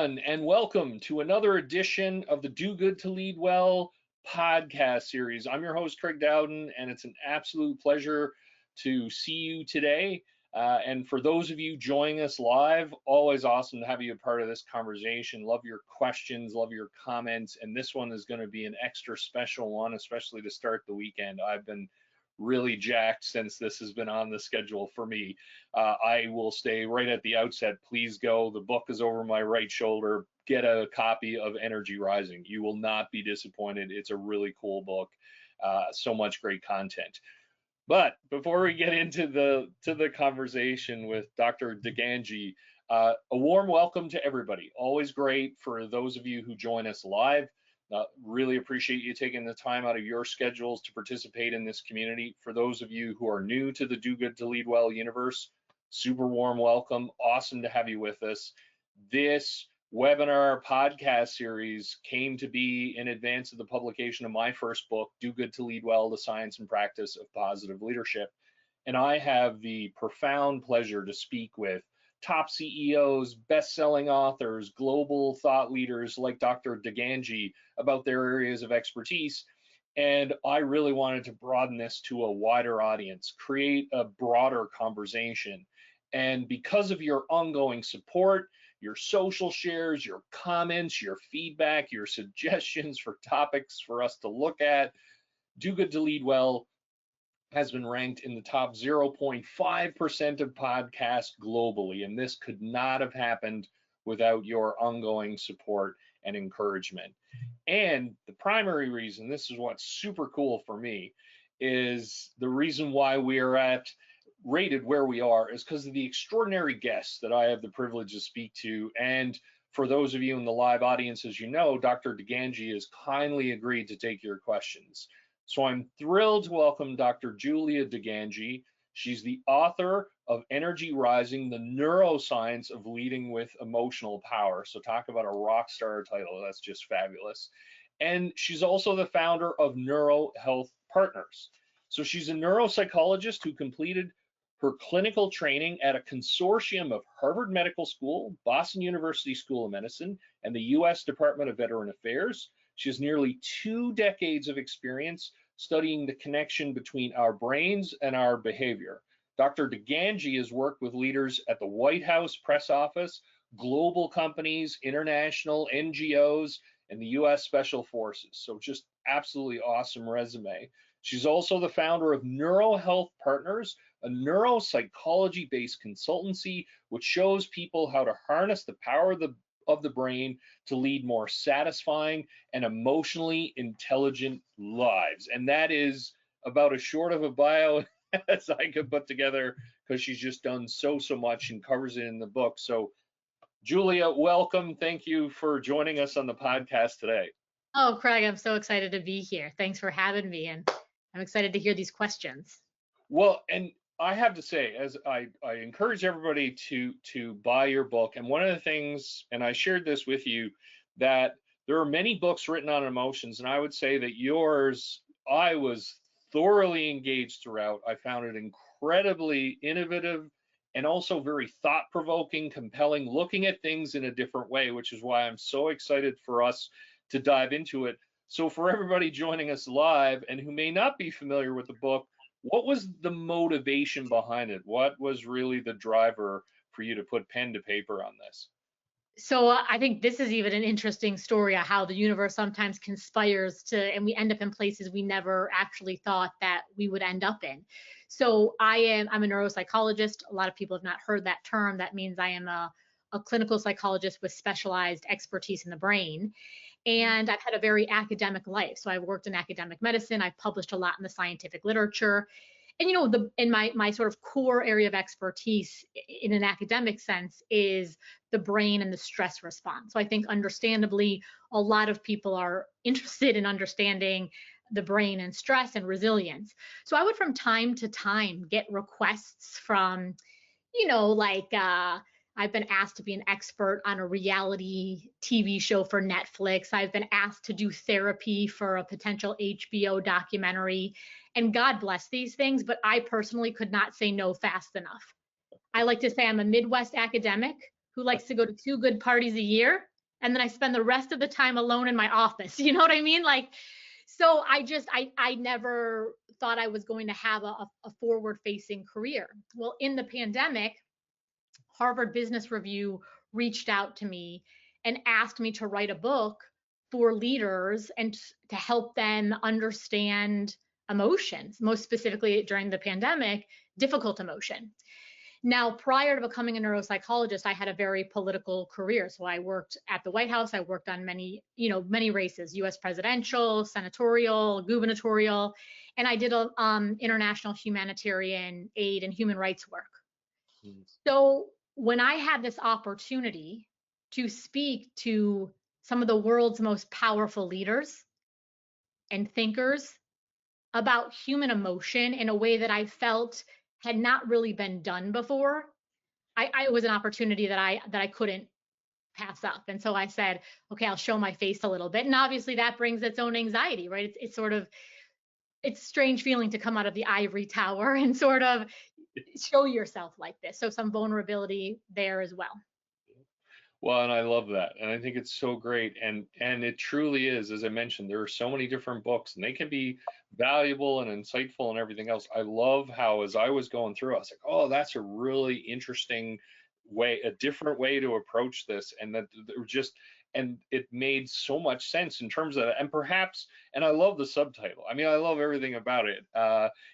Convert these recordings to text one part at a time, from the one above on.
everyone, and welcome to another edition of the Do Good to Lead Well podcast series. I'm your host, Craig Dowden, and it's an absolute pleasure to see you today. And for those of you joining us live, always awesome to have you a part of this conversation. Love your questions, love your comments, and this one is going to be an extra special one, especially to start the weekend. I've been really jacked since this has been on the schedule for me. I will stay right at the outset. Please go. The book is over my right shoulder. Get a copy of Energy Rising. You will not be disappointed. It's a really cool book. So much great content. But before we get into the conversation with Dr. DiGangi, a warm welcome to everybody. Always great for those of you who join us live. Really appreciate you taking the time out of your schedules to participate in this community. For those of you who are new to the Do Good to Lead Well universe, super warm welcome. Awesome to have you with us. This webinar podcast series came to be in advance of the publication of my first book, Do Good to Lead Well, The Science and Practice of Positive Leadership. And I have the profound pleasure to speak with top CEOs, best-selling authors, global thought leaders like Dr. DiGangi about their areas of expertise. And I really wanted to broaden this to a wider audience, create a broader conversation. And because of your ongoing support, your social shares, your comments, your feedback, your suggestions for topics for us to look at, Do Good to Lead Well has been ranked in the top 0.5% of podcasts globally, and this could not have happened without your ongoing support and encouragement. And the primary reason, this is what's super cool for me, is the reason why we are rated where we are is because of the extraordinary guests that I have the privilege to speak to. And for those of you in the live audience, as you know, Dr. DiGangi has kindly agreed to take your questions. So I'm thrilled to welcome Dr. Julia DiGangi. She's the author of Energy Rising, the Neuroscience of Leading with Emotional Power. So talk about a rock star title, that's just fabulous. And she's also the founder of Neuro Health Partners. So she's a neuropsychologist who completed her clinical training at a consortium of Harvard Medical School, Boston University School of Medicine, and the US Department of Veteran Affairs. She has nearly 2 decades of experience studying the connection between our brains and our behavior. Dr. DiGangi has worked with leaders at the White House press office, global companies, international NGOs, and the US Special Forces. So just absolutely awesome resume. She's also the founder of Neuro Health Partners, a neuropsychology-based consultancy which shows people how to harness the power of the brain to lead more satisfying and emotionally intelligent lives. And that is about as short of a bio as I could put together, because she's just done so much and covers it in the book. So Julia, welcome. Thank you for joining us on the podcast today. Oh, Craig, I'm so excited to be here. Thanks for having me, and I'm excited to hear these questions. Well, and I have to say, as I encourage everybody to buy your book. And one of the things, and I shared this with you, that there are many books written on emotions, and I would say that yours, I was thoroughly engaged throughout. I found it incredibly innovative and also very thought-provoking, compelling, looking at things in a different way, which is why I'm so excited for us to dive into it. So for everybody joining us live and who may not be familiar with the book, what was the motivation behind it? What was really the driver for you to put pen to paper on this? So I think this is even an interesting story of how the universe sometimes conspires and we end up in places we never actually thought that we would end up in. So I'm a neuropsychologist. A lot of people have not heard that term. That means I am a clinical psychologist with specialized expertise in the brain. And I've had a very academic life. So I've worked in academic medicine. I've published a lot in the scientific literature. And, you know, in my sort of core area of expertise in an academic sense is the brain and the stress response. So I think understandably, a lot of people are interested in understanding the brain and stress and resilience. So I would from time to time get requests from, you know, like, I've been asked to be an expert on a reality TV show for Netflix. I've been asked to do therapy for a potential HBO documentary. And God bless these things, but I personally could not say no fast enough. I like to say I'm a Midwest academic who likes to go to 2 good parties a year and then I spend the rest of the time alone in my office. You know what I mean? Like, so I never thought I was going to have a forward facing career. Well, in the pandemic, Harvard Business Review reached out to me and asked me to write a book for leaders and to help them understand emotions, most specifically during the pandemic, difficult emotion. Now, prior to becoming a neuropsychologist, I had a very political career. So I worked at the White House. I worked on many races, U.S. presidential, senatorial, gubernatorial, and I did international humanitarian aid and human rights work. So when I had this opportunity to speak to some of the world's most powerful leaders and thinkers about human emotion in a way that I felt had not really been done before, it was an opportunity that I couldn't pass up. And so I said, okay, I'll show my face a little bit. And obviously that brings its own anxiety, right? It's sort of, it's a strange feeling to come out of the ivory tower and sort of show yourself like this. So some vulnerability there as well. Well, and I love that. And I think it's so great. And it truly is, as I mentioned, there are so many different books and they can be valuable and insightful and everything else. I love how, as I was going through, I was like, oh, that's a really interesting way, a different way to approach this. And that just, and it made so much sense in terms of, and perhaps, and I love the subtitle. I mean, I love everything about it.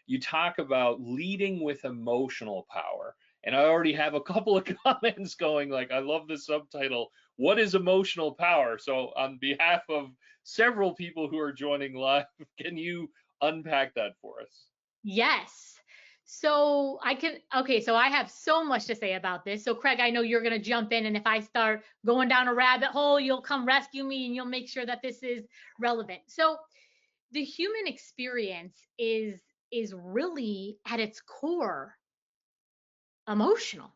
You talk about leading with emotional power. And I already have a couple of comments going like, I love the subtitle, what is emotional power? So on behalf of several people who are joining live, can you unpack that for us? Yes. So so I have so much to say about this. So Craig, I know you're going to jump in, and if I start going down a rabbit hole, you'll come rescue me and you'll make sure that this is relevant. So the human experience is really at its core emotional.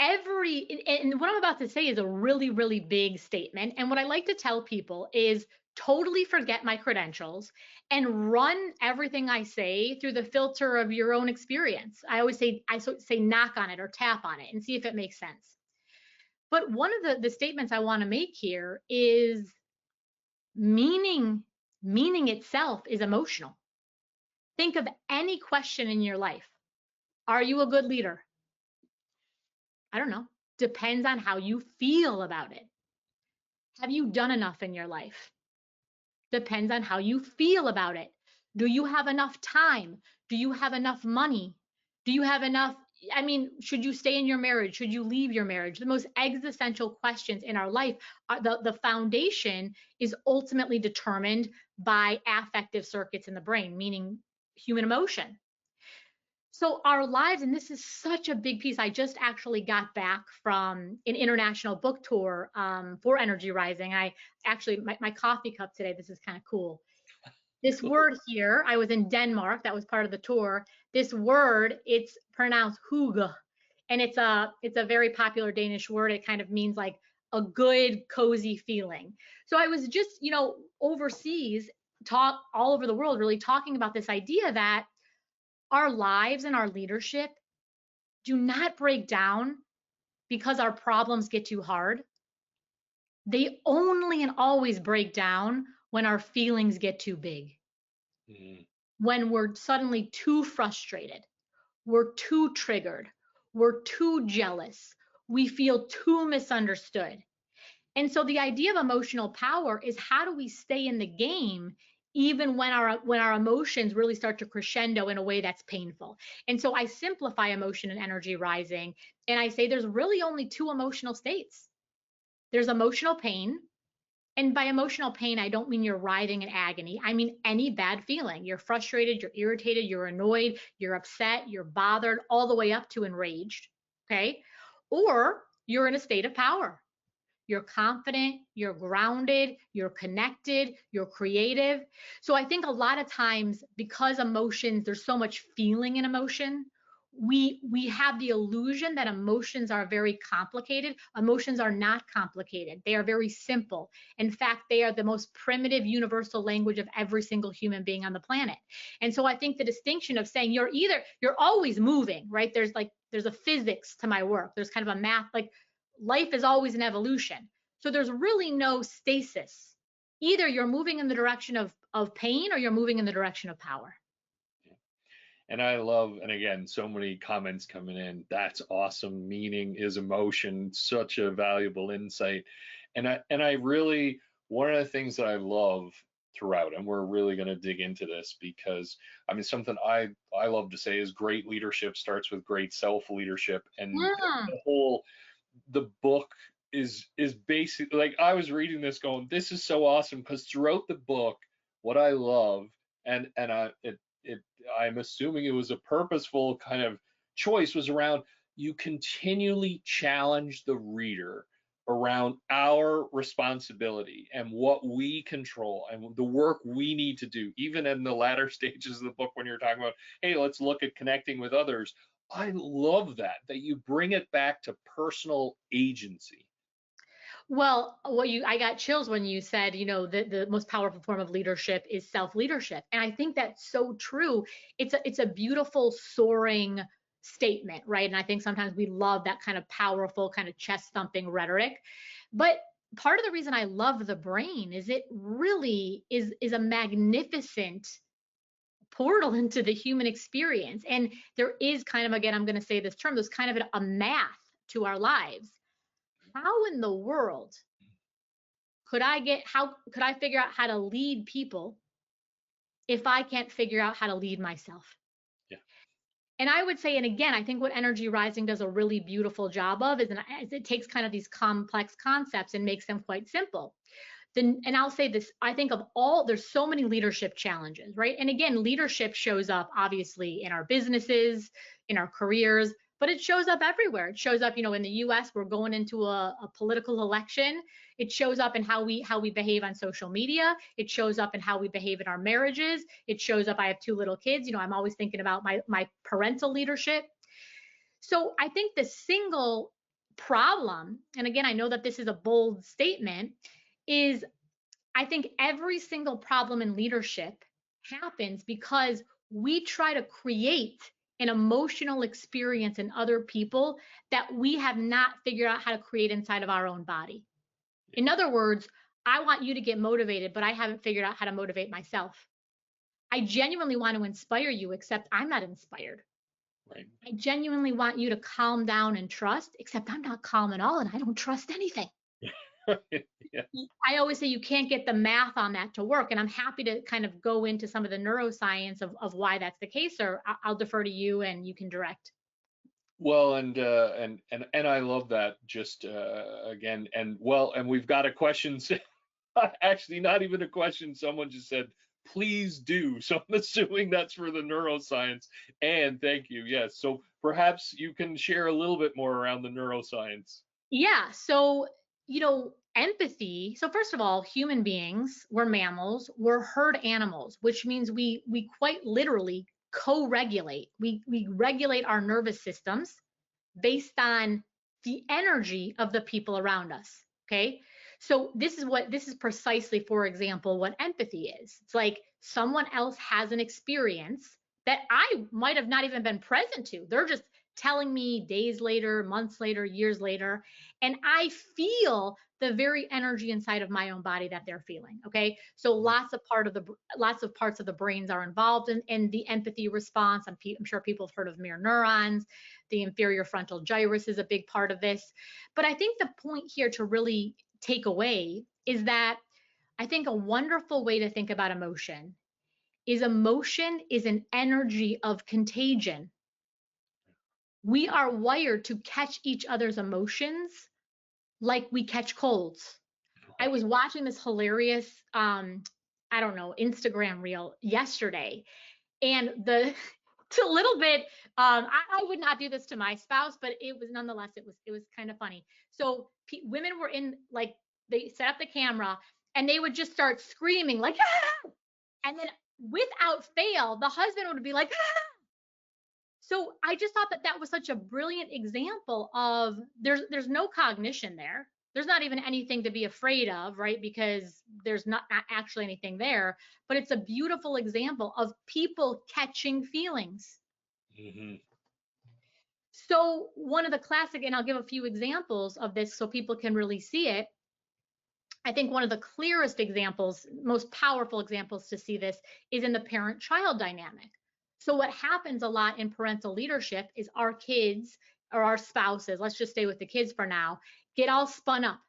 And what I'm about to say is a really, really big statement. And what I like to tell people is totally forget my credentials and run everything I say through the filter of your own experience. I say knock on it or tap on it and see if it makes sense. But one of the statements I want to make here is meaning itself is emotional. Think of any question in your life. Are you a good leader? I don't know. Depends on how you feel about it. Have you done enough in your life? Depends on how you feel about it. Do you have enough time? Do you have enough money? Do you have enough? I mean, should you stay in your marriage? Should you leave your marriage? The most existential questions in our life, the foundation is ultimately determined by affective circuits in the brain, meaning human emotion. So our lives, and this is such a big piece. I just actually got back from an international book tour for Energy Rising. I actually, my coffee cup today, this is kind of cool. This word here, I was in Denmark, that was part of the tour. This word, it's pronounced hygge, and it's a very popular Danish word. It kind of means like a good, cozy feeling. So I was just, overseas, all over the world, really talking about this idea that our lives and our leadership do not break down because our problems get too hard. They only and always break down when our feelings get too big. When we're suddenly too frustrated, we're too triggered, we're too jealous, we feel too misunderstood. And so the idea of emotional power is, how do we stay in the game even when our emotions really start to crescendo in a way that's painful? And so I simplify emotion and energy rising, and I say there's really only two emotional states. There's emotional pain, and by emotional pain, I don't mean you're writhing in agony. I mean any bad feeling. You're frustrated, you're irritated, you're annoyed, you're upset, you're bothered, all the way up to enraged, okay? Or you're in a state of power. You're confident, you're grounded, you're connected, you're creative. So I think a lot of times, because emotions, there's so much feeling in emotion, we have the illusion that emotions are very complicated. Emotions are not complicated. They are very simple. In fact, they are the most primitive universal language of every single human being on the planet. And so I think the distinction of saying you're always moving, right? There's a physics to my work. There's kind of a math, like, life is always an evolution. So there's really no stasis. Either you're moving in the direction of pain or you're moving in the direction of power. And I love, and again, so many comments coming in. That's awesome. Meaning is emotion. Such a valuable insight. And I really, one of the things that I love throughout, and we're really going to dig into this because I mean, something I love to say is great leadership starts with great self leadership, and Yeah. the book is basically like I was reading this going, this is so awesome because throughout the book, what I love and I'm assuming it was a purposeful kind of choice was around you continually challenge the reader around our responsibility and what we control and the work we need to do, even in the latter stages of the book when you're talking about, hey, let's look at connecting with others. I love that you bring it back to personal agency. Well, I got chills when you said, the most powerful form of leadership is self-leadership. And I think that's so true. It's a beautiful soaring statement, right? And I think sometimes we love that kind of powerful, kind of chest thumping rhetoric. But part of the reason I love the brain is it really is a magnificent portal into the human experience. And there is kind of, again, I'm going to say this term, there's kind of a math to our lives. How in the world how could I figure out how to lead people if I can't figure out how to lead myself? Yeah. And I would say, and again, I think what Energy Rising does a really beautiful job of is it takes kind of these complex concepts and makes them quite simple. And I'll say this, I think there's so many leadership challenges, right? And again, leadership shows up obviously in our businesses, in our careers, but it shows up everywhere. It shows up, in the US, we're going into a political election. It shows up in how we behave on social media. It shows up in how we behave in our marriages. It shows up, I have 2 little kids, I'm always thinking about my parental leadership. So I think the single problem, and again, I know that this is a bold statement, is I think every single problem in leadership happens because we try to create an emotional experience in other people that we have not figured out how to create inside of our own body. In other words, I want you to get motivated, but I haven't figured out how to motivate myself. I genuinely want to inspire you, except I'm not inspired. Right. I genuinely want you to calm down and trust, except I'm not calm at all and I don't trust anything. Yeah. I always say you can't get the math on that to work. And I'm happy to kind of go into some of the neuroscience of why that's the case, or I'll defer to you and you can direct. Well, and I love that just again, and we've got a question. Actually, not even a question. Someone just said, please do. So I'm assuming that's for the neuroscience. And thank you. Yes. So perhaps you can share a little bit more around the neuroscience. Yeah. So, empathy. So first of all, human beings, we're mammals, we're herd animals, which means we quite literally co-regulate. We regulate our nervous systems based on the energy of the people around us. Okay. So this is precisely, for example, what empathy is. It's like someone else has an experience that I might have not even been present to. They're just telling me days later, months later, years later, and I feel the very energy inside of my own body that they're feeling. Okay. So lots of parts of the brains are involved in the empathy response. I'm sure people have heard of mirror neurons. The inferior frontal gyrus is a big part of this. But I think the point here to really take away is that I think a wonderful way to think about emotion is an energy of contagion. We are wired to catch each other's emotions like we catch colds. I was watching this hilarious, I don't know, Instagram reel yesterday, and it's a little bit, I would not do this to my spouse, but it was nonetheless, it was kind of funny. So women were they set up the camera and they would just start screaming like, ah! And then without fail, the husband would be like, ah! So I just thought that was such a brilliant example of there's no cognition there. There's not even anything to be afraid of, right? Because there's not actually anything there, but it's a beautiful example of people catching feelings. Mm-hmm. So one of the classic, and I'll give a few examples of this so people can really see it. I think one of the clearest examples, most powerful examples to see this is in the parent-child dynamic. So what happens a lot in parental leadership is our kids or our spouses, let's just stay with the kids for now, get all spun up.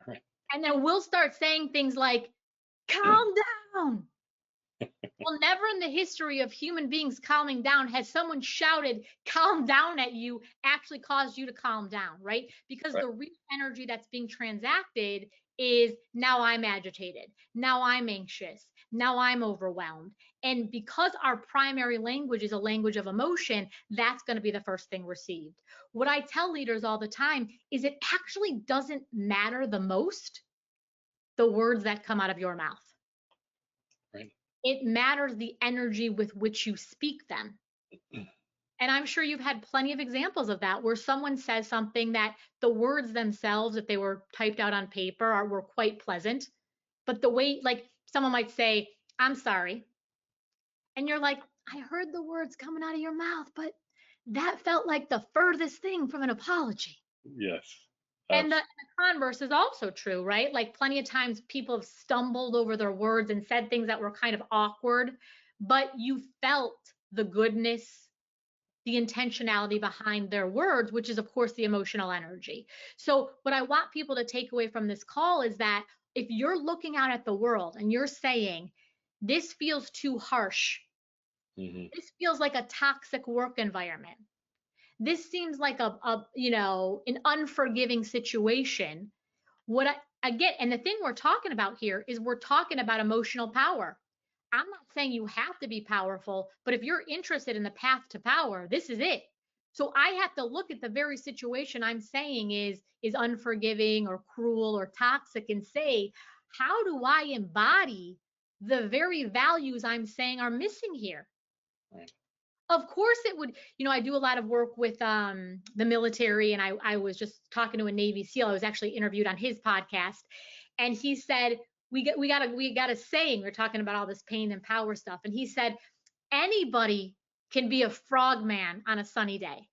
Right. And then we'll start saying things like, calm down. Well, never in the history of human beings calming down has someone shouted, calm down at you, actually caused you to calm down, right? Because Right. the real energy that's being transacted is now I'm agitated, now I'm anxious, now I'm overwhelmed. And because our primary language is a language of emotion, that's going to be the first thing received. What I tell leaders all the time is it actually doesn't matter the most the words that come out of your mouth. Right. It matters the energy with which you speak them. And I'm sure you've had plenty of examples of that where someone says something that the words themselves, if they were typed out on paper, were quite pleasant. But the way, like someone might say, I'm sorry. And you're like, I heard the words coming out of your mouth, but that felt like the furthest thing from an apology. Yes. And the converse is also true, right? Like plenty of times people have stumbled over their words and said things that were kind of awkward, but you felt the goodness, the intentionality behind their words, which is, of course, the emotional energy. So, what I want people to take away from this call is that if you're looking out at the world and you're saying, this feels too harsh, this feels like a toxic work environment, this seems like an unforgiving situation. What I get, and the thing we're talking about here is we're talking about emotional power. I'm not saying you have to be powerful, but if you're interested in the path to power, this is it. So I have to look at the very situation I'm saying is unforgiving or cruel or toxic and say, how do I embody the very values I'm saying are missing here? Right. Of course it would, I do a lot of work with the military, and I was just talking to a Navy SEAL. I was actually interviewed on his podcast, and he said, we got a saying, we're talking about all this pain and power stuff, and he said, anybody can be a frogman on a sunny day.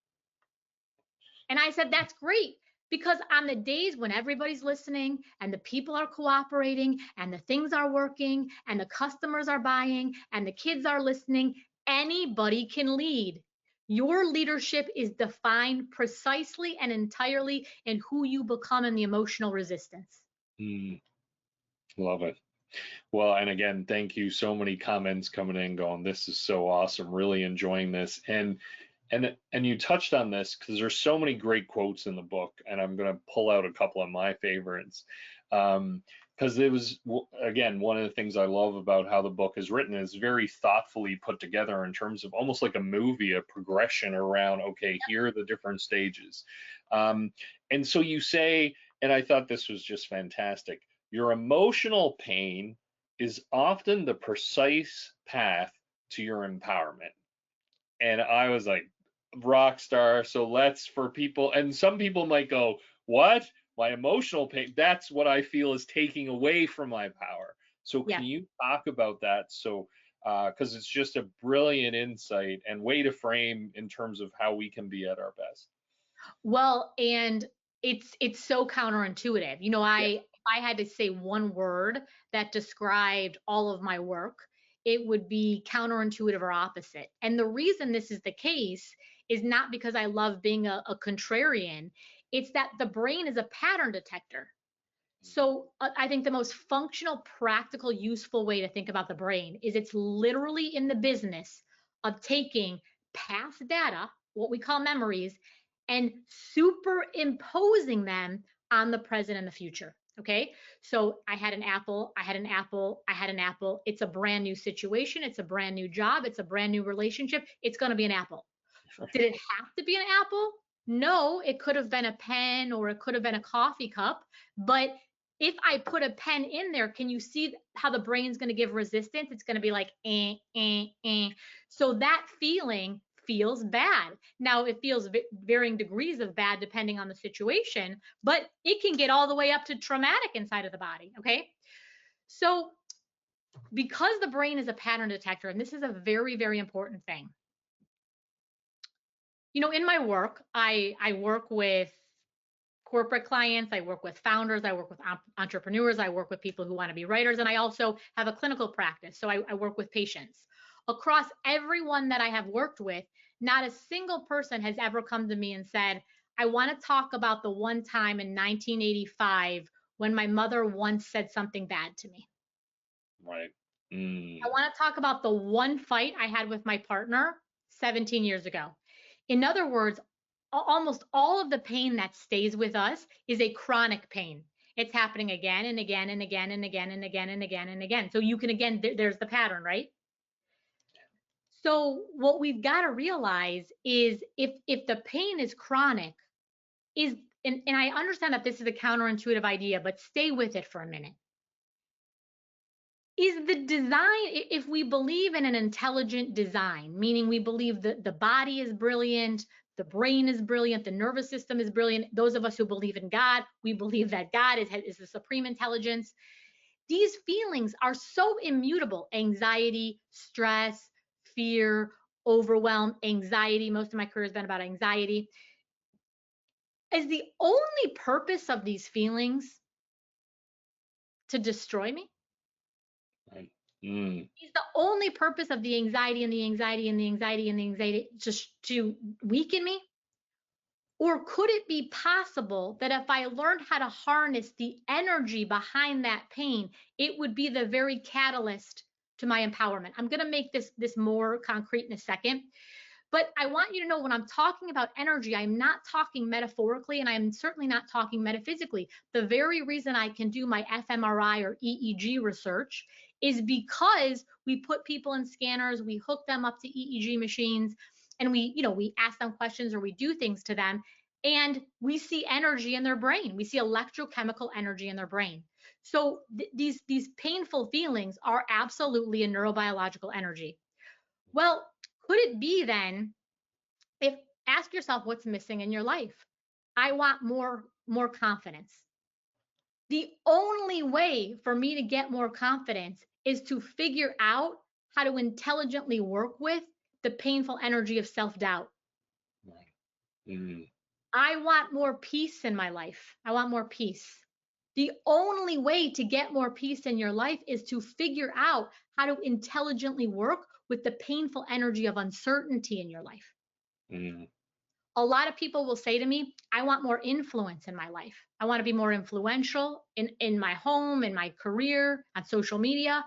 And I said, that's great. Because on the days when everybody's listening and the people are cooperating and the things are working and the customers are buying and the kids are listening, anybody can lead. Your leadership is defined precisely and entirely in who you become in the emotional resistance. Love it. Well, and again, thank you. So many comments coming in going, this is so awesome. Really enjoying this. And you touched on this because there's so many great quotes in the book, and I'm going to pull out a couple of my favorites. Because it was, again, one of the things I love about how the book is written is very thoughtfully put together in terms of almost like a movie, a progression around, okay, here are the different stages. And so you say, and I thought this was just fantastic, your emotional pain is often the precise path to your empowerment. And I was like, rock star. So let's, for people, and some people might go, what? My emotional pain, that's what I feel is taking away from my power. So Yeah. can you talk about that? So, because it's just a brilliant insight and way to frame in terms of how we can be at our best. Well, and it's so counterintuitive. Yeah. If I had to say one word that described all of my work, it would be counterintuitive or opposite. And the reason this is the case is not because I love being a contrarian. It's that the brain is a pattern detector. So I think the most functional, practical, useful way to think about the brain is it's literally in the business of taking past data, what we call memories, and superimposing them on the present and the future. Okay. So I had an apple, I had an apple, I had an apple. It's a brand new situation. It's a brand new job. It's a brand new relationship. It's going to be an apple. Did it have to be an apple? No, it could have been a pen or it could have been a coffee cup. But if I put a pen in there, can you see how the brain's going to give resistance? It's going to be like, eh, eh, eh. So that feeling feels bad. Now, it feels varying degrees of bad depending on the situation, but it can get all the way up to traumatic inside of the body. Okay. So, because the brain is a pattern detector, and this is a very, very important thing, In my work, I work with corporate clients, I work with founders, I work with entrepreneurs, I work with people who want to be writers, and I also have a clinical practice. So I work with patients. Across everyone that I have worked with, not a single person has ever come to me and said, I want to talk about the one time in 1985 when my mother once said something bad to me. Right. I want to talk about the one fight I had with my partner 17 years ago. In other words, almost all of the pain that stays with us is a chronic pain. It's happening again and again and again and again and again and again and again. So you can, again, there's the pattern, right? So what we've got to realize is if the pain is chronic, is and I understand that this is a counterintuitive idea, but stay with it for a minute. Is the design, if we believe in an intelligent design, meaning we believe that the body is brilliant, the brain is brilliant, the nervous system is brilliant, those of us who believe in God, we believe that God is the supreme intelligence. These feelings are so immutable: anxiety, stress, fear, overwhelm, anxiety. Most of my career has been about anxiety. Is the only purpose of these feelings to destroy me? Right. Is the only purpose of the anxiety and the anxiety and the anxiety and the anxiety just to weaken me? Or could it be possible that if I learned how to harness the energy behind that pain, it would be the very catalyst to my empowerment? I'm going to make this more concrete in a second. But I want you to know, when I'm talking about energy, I'm not talking metaphorically, and I'm certainly not talking metaphysically. The very reason I can do my fMRI or EEG research is because we put people in scanners, we hook them up to EEG machines, and we ask them questions or we do things to them, and we see energy in their brain. We see electrochemical energy in their brain. So these painful feelings are absolutely a neurobiological energy. Well, could it be then, if ask yourself what's missing in your life? I want more confidence. The only way for me to get more confidence is to figure out how to intelligently work with the painful energy of self-doubt. Right. Mm. I want more peace in my life. I want more peace. The only way to get more peace in your life is to figure out how to intelligently work with the painful energy of uncertainty in your life. Mm. A lot of people will say to me, I want more influence in my life. I want to be more influential in my home, in my career, on social media.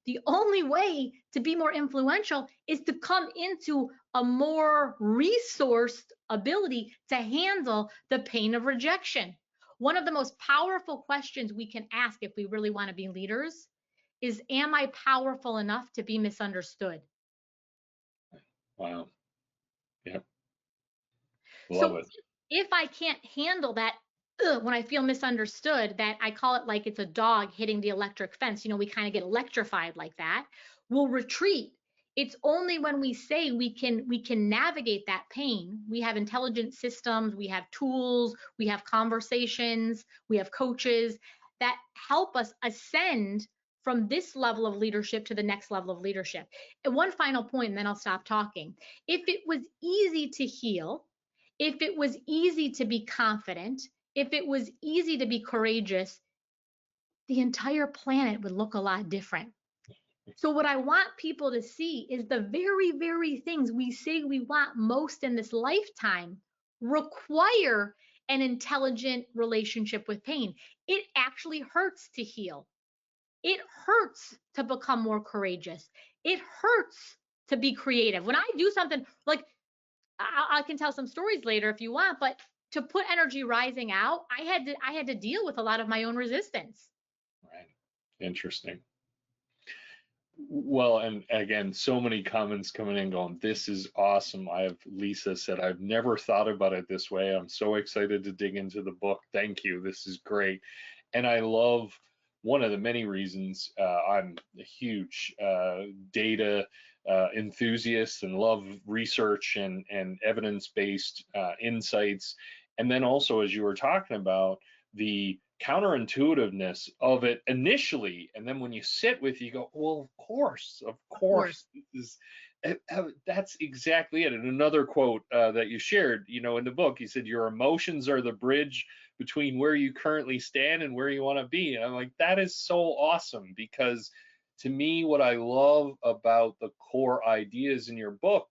The only way to be more influential is to come into a more resourced ability to handle the pain of rejection. One of the most powerful questions we can ask if we really want to be leaders is, am I powerful enough to be misunderstood? Wow. Yep. Love So it. if I can't handle that, when I feel misunderstood, that I call it like it's a dog hitting the electric fence, we kind of get electrified like that, we'll retreat. It's only when we say we can navigate that pain. We have intelligent systems, we have tools, we have conversations, we have coaches that help us ascend from this level of leadership to the next level of leadership. And one final point, and then I'll stop talking. If it was easy to heal, if it was easy to be confident, if it was easy to be courageous, the entire planet would look a lot different. So, what I want people to see is the very, very things we say we want most in this lifetime require an intelligent relationship with pain. It actually hurts to heal. It hurts to become more courageous. It hurts to be creative. When I do something like, I can tell some stories later if you want, but to put energy rising out, I had to deal with a lot of my own resistance. Right. Interesting. Well, and again, so many comments coming in going, this is awesome. Lisa said, I've never thought about it this way. I'm so excited to dig into the book. Thank you. This is great. And I love one of the many reasons I'm a huge data enthusiast and love research and evidence-based insights. And then also, as you were talking about, the counterintuitiveness of it initially, and then when you sit with, you go, well, of course, Of course. That's exactly it. And another quote that you shared, in the book, you said your emotions are the bridge between where you currently stand and where you want to be. And I'm like, that is so awesome, because to me, what I love about the core ideas in your book,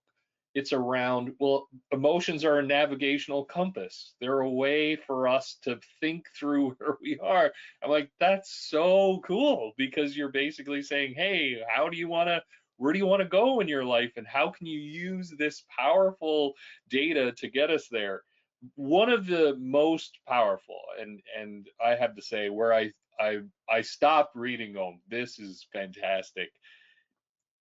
it's around, well, emotions are a navigational compass. They're a way for us to think through where we are. I'm like, that's so cool, because you're basically saying, hey, where do you want to go in your life, and how can you use this powerful data to get us there? One of the most powerful, and I have to say, where I stopped reading going, this is fantastic.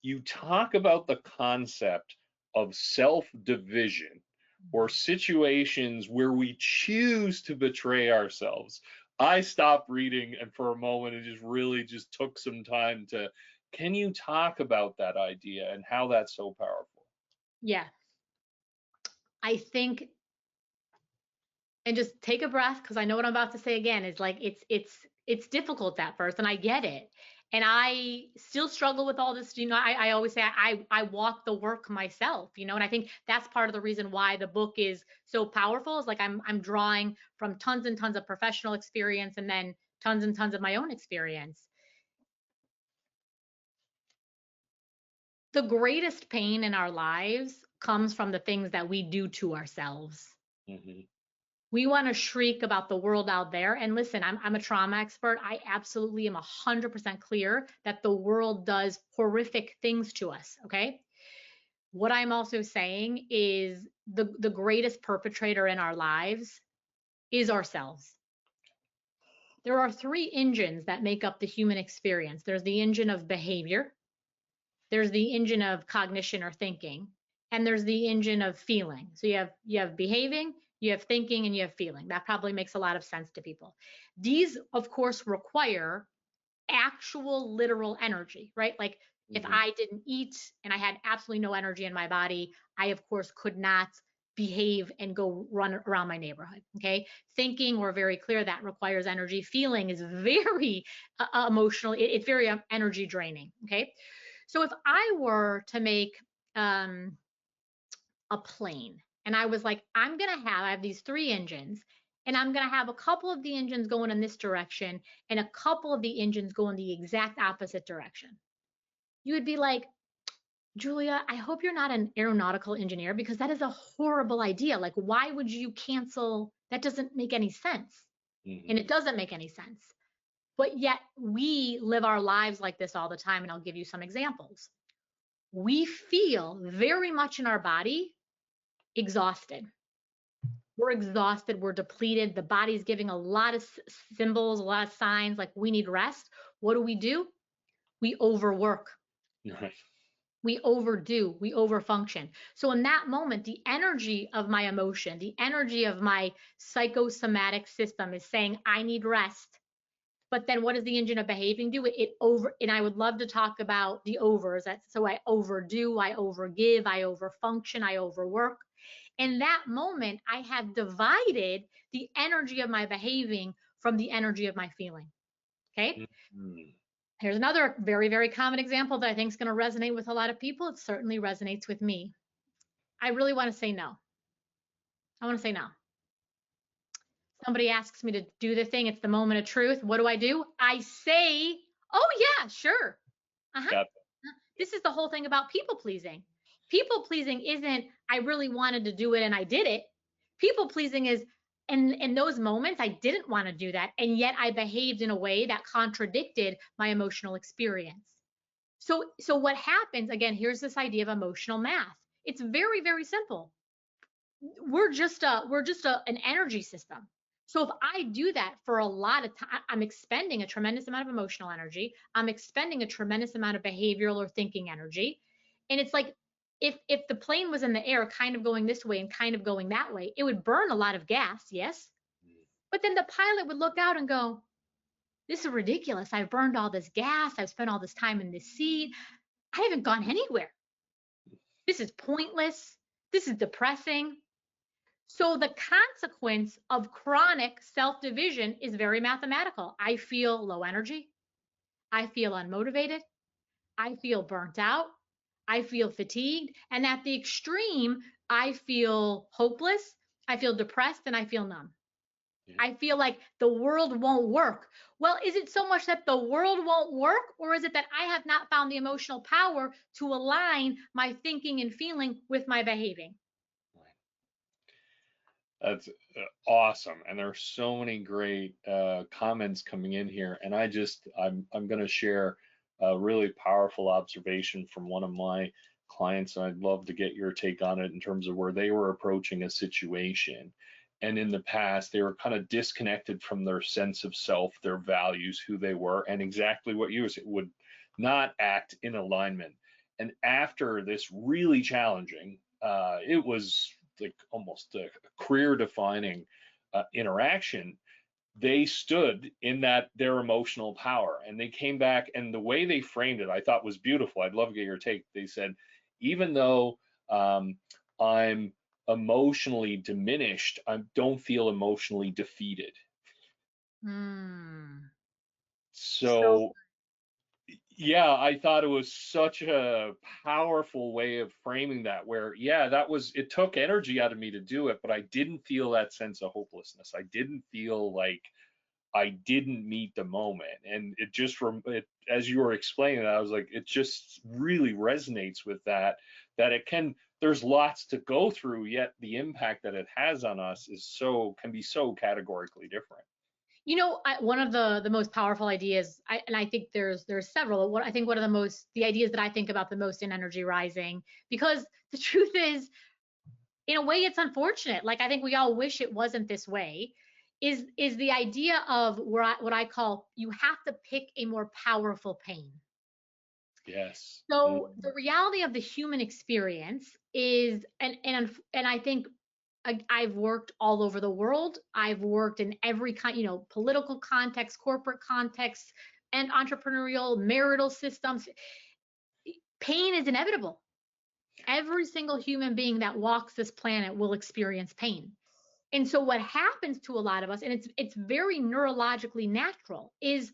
You talk about the concept of self-division, or situations where we choose to betray ourselves. I stopped reading, and for a moment it just really just took some time to, can you talk about that idea and how that's so powerful? Yeah. I think, and just take a breath, because I know what I'm about to say again is like, it's difficult at first, and I get it. And I still struggle with all this. I always say I walk the work myself, and I think that's part of the reason why the book is so powerful, is like I'm drawing from tons and tons of professional experience, and then tons and tons of my own experience. The greatest pain in our lives comes from the things that we do to ourselves. Mm-hmm. We want to shriek about the world out there. And listen, I'm a trauma expert. I absolutely am 100% clear that the world does horrific things to us. Okay. What I'm also saying is the greatest perpetrator in our lives is ourselves. There are three engines that make up the human experience. There's the engine of behavior, there's the engine of cognition or thinking, and there's the engine of feeling. So you have behaving, you have thinking, and you have feeling. That probably makes a lot of sense to people. These, of course, require actual literal energy, right? Like if Mm-hmm. I didn't eat and I had absolutely no energy in my body, I of course could not behave and go run around my neighborhood. Okay. Thinking, we're very clear that requires energy. Feeling is very emotional. It's very energy draining. Okay. So if I were to make um, a plane, and I was like, I have these three engines, and I'm going to have a couple of the engines going in this direction and a couple of the engines going the exact opposite direction. You would be like, Julia, I hope you're not an aeronautical engineer, because that is a horrible idea. Like, why would you cancel? That doesn't make any sense. And Mm-hmm. it doesn't make any sense. But yet we live our lives like this all the time. And I'll give you some examples. We feel very much in our body exhausted. We're exhausted, we're depleted. The body's giving a lot of symbols, a lot of signs like we need rest. What do? We overwork, Right. we overdo, we overfunction. So in that moment, the energy of my emotion, the energy of my psychosomatic system is saying, I need rest. But then what does the engine of behaving do? And I would love to talk about the overs. So I overdo, I overgive, I overfunction, I overwork. In that moment, I have divided the energy of my behaving from the energy of my feeling. Okay. Mm-hmm. Here's another very, very common example that I think is going to resonate with a lot of people. It certainly resonates with me. I really want to say no. I want to say no. Somebody asks me to do the thing. It's the moment of truth. What do? I say, oh, yeah, sure. Uh-huh. Got This is the whole thing about people pleasing. People pleasing isn't, I really wanted to do it and I did it. People pleasing is, in those moments, I didn't want to do that. And yet I behaved in a way that contradicted my emotional experience. So what happens, again, here's this idea of emotional math. It's very, very simple. An energy system. So if I do that for a lot of time, I'm expending a tremendous amount of emotional energy. I'm expending a tremendous amount of behavioral or thinking energy. And it's like, if the plane was in the air, kind of going this way and kind of going that way, it would burn a lot of gas, yes. But then the pilot would look out and go, this is ridiculous. I've burned all this gas. I've spent all this time in this seat. I haven't gone anywhere. This is pointless. This is depressing. So the consequence of chronic self-division is very mathematical. I feel low energy. I feel unmotivated. I feel burnt out. I feel fatigued. And at the extreme, I feel hopeless, I feel depressed, and I feel numb. Yeah. I feel like the world won't work. Well, is it so much that the world won't work, or is it that I have not found the emotional power to align my thinking and feeling with my behaving? That's awesome, and there's so many great comments coming in here. And I'm going to share a really powerful observation from one of my clients, and I'd love to get your take on it in terms of where they were approaching a situation. And in the past, they were kind of disconnected from their sense of self, their values, who they were, and exactly what you said, would not act in alignment. And after this really challenging, it was like almost a career defining interaction, they stood in that their emotional power, and they came back, and the way they framed it I thought was beautiful. I'd love to get your take. They said, even though I'm emotionally diminished, I don't feel emotionally defeated. Hmm. So So yeah, I thought it was such a powerful way of framing that, where, yeah, it took energy out of me to do it, but I didn't feel that sense of hopelessness. I didn't feel like I didn't meet the moment. And it just, from it, as you were explaining that, I was like, it just really resonates with that there's lots to go through, yet the impact that it has on us can be so categorically different. one of the most powerful ideas, and I think there's several. What I think one of the ideas that I think about the most in Energy Rising, because the truth is, in a way, it's unfortunate. Like, I think we all wish it wasn't this way. Is the idea of what I call, you have to pick a more powerful pain. Yes. So the reality of the human experience is, and I think I've worked all over the world. I've worked in every kind, political context, corporate context, and entrepreneurial, marital systems. Pain is inevitable. Every single human being that walks this planet will experience pain. And so what happens to a lot of us, and it's very neurologically natural, is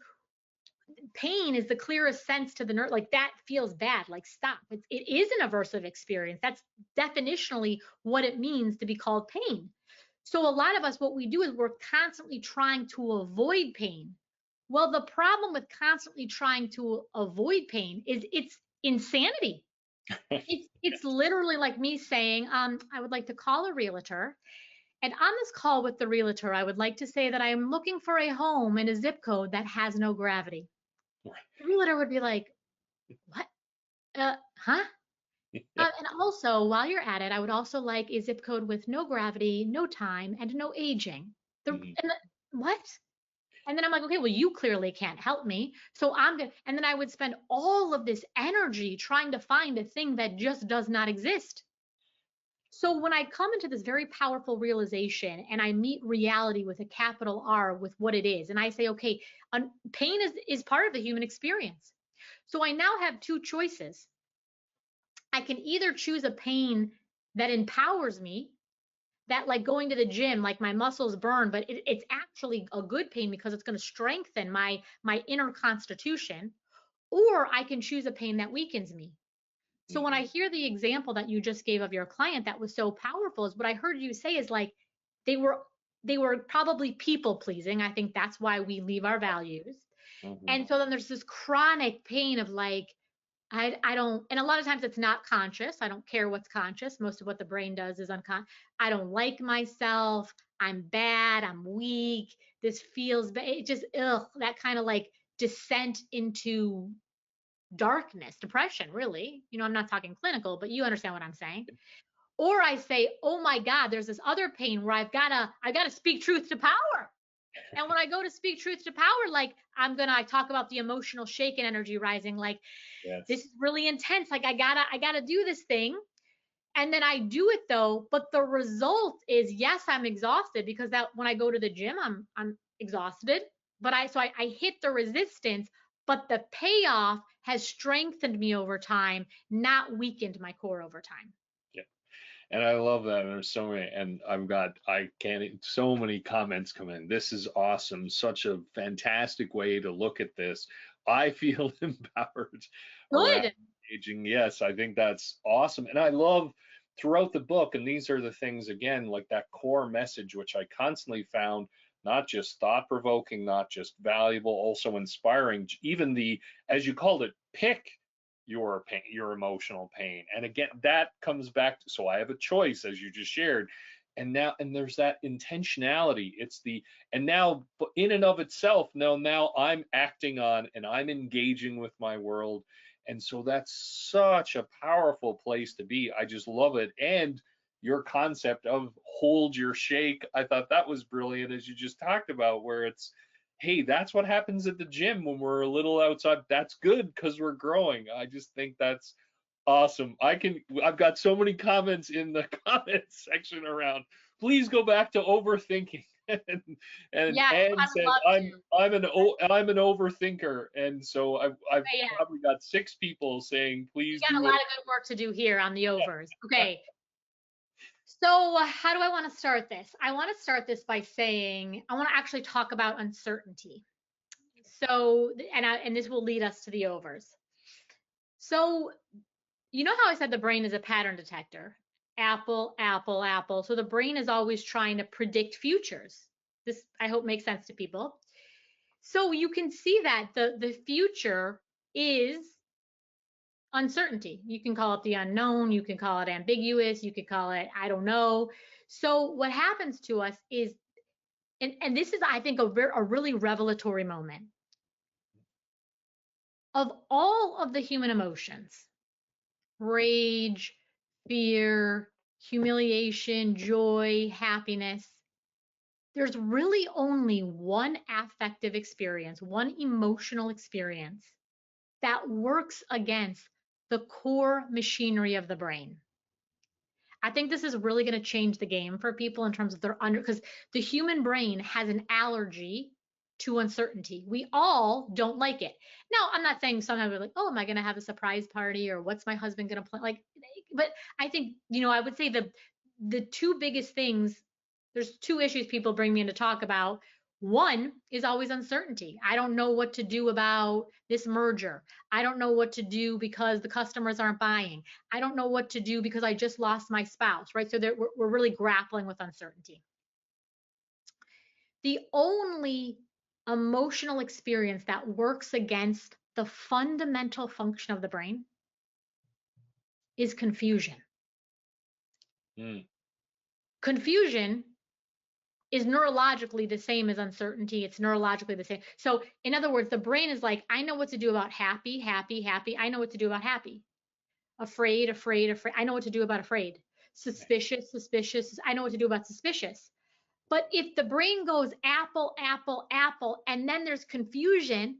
pain is the clearest sense to the nerve. Like, that feels bad. Like, stop. It is an aversive experience. That's definitionally what it means to be called pain. So a lot of us, what we do is we're constantly trying to avoid pain. Well, the problem with constantly trying to avoid pain is it's insanity. It's literally like me saying, I would like to call a realtor. And on this call with the realtor, I would like to say that I am looking for a home in a zip code that has no gravity. The realtor would be like, what? Huh? And also, while you're at it, I would also like a zip code with no gravity, no time, and no aging. Mhm. What? And then I'm like, okay, well, you clearly can't help me. So I'm going to, and then I would spend all of this energy trying to find a thing that just does not exist. So when I come into this very powerful realization and I meet reality with a capital R, with what it is, and I say, okay, pain is part of the human experience. So I now have two choices. I can either choose a pain that empowers me, that, like going to the gym, like my muscles burn, but it's actually a good pain because it's going to strengthen my inner constitution, or I can choose a pain that weakens me. So when I Mhm. hear the example that you just gave of your client, that was so powerful, is what I heard you say is like, they were they were probably people pleasing. I think that's why we leave our values. Mhm. And so then there's this chronic pain of like, I don't, and a lot of times it's not conscious. I don't care what's conscious. Most of what the brain does is unconscious. I don't like myself. I'm bad. I'm weak. This feels bad. It just, ugh, that kind of like descent into darkness, depression, really. I'm not talking clinical, but you understand what I'm saying. Or I say, oh my God, there's this other pain where I gotta speak truth to power. And when I go to speak truth to power, like I talk about the emotional shake and Energy Rising, like, this Yes. is really intense. Like, I gotta do this thing. And then I do it though, but the result is, yes, I'm exhausted, because that when I go to the gym, I'm exhausted. But I hit the resistance, but the payoff has strengthened me over time, not weakened my core over time. Yeah. And I love that. And there's so many, and I can't, so many comments come in. This is awesome. Such a fantastic way to look at this. I feel empowered around Good. engaging. Yes, I think that's awesome. And I love throughout the book, and these are the things, again, like that core message, which I constantly found not just thought provoking, not just valuable, also inspiring. Even the, as you called it, pick your pain, your emotional pain. And again, that comes back to, so I have a choice, as you just shared. And now, and there's that intentionality. It's the, and now in and of itself, now I'm acting on and I'm engaging with my world. And so that's such a powerful place to be. I just love it. And your concept of hold your shake, I thought that was brilliant, as you just talked about, where it's, hey, that's what happens at the gym when we're a little outside. That's good because we're growing. I just think that's awesome. I've got so many comments in the comments section around. Please go back to overthinking. And Yeah, Anne I would said, love to. I'm an overthinker, and so I've Okay, yeah, probably got 6 people saying we please got a do lot it. of good work to do here on the overs. Okay, so how do I want to start this? I want to start this by saying I want to actually talk about uncertainty. So, and this will lead us to the overs. So, you know how I said the brain is a pattern detector? Apple, apple, apple. So the brain is always trying to predict futures. This, I hope, makes sense to people. So you can see that the future is uncertainty. You can call it the unknown, you can call it ambiguous, you could call it I don't know. So what happens to us is, and this is, I think, a really revelatory moment. Of all of the human emotions, rage, fear, humiliation, joy, happiness, there's really only one affective experience, one emotional experience that works against the core machinery of the brain. I think this is really going to change the game for people in terms of because the human brain has an allergy to uncertainty. We all don't like it. Now, I'm not saying sometimes we're like, oh, am I going to have a surprise party, or what's my husband going to play? Like, but I think, I would say the two biggest things, there's two issues people bring me in to talk about. One is always uncertainty. I don't know what to do about this merger. I don't know what to do because the customers aren't buying. I don't know what to do because I just lost my spouse, right? So we're really grappling with uncertainty. The only emotional experience that works against the fundamental function of the brain is confusion. Mm. Confusion is neurologically the same as uncertainty. It's neurologically the same. So, in other words, the brain is like, I know what to do about happy, happy, happy. I know what to do about happy. Afraid, afraid, afraid. I know what to do about afraid. Suspicious, suspicious. I know what to do about suspicious. But if the brain goes apple, apple, apple, and then there's confusion,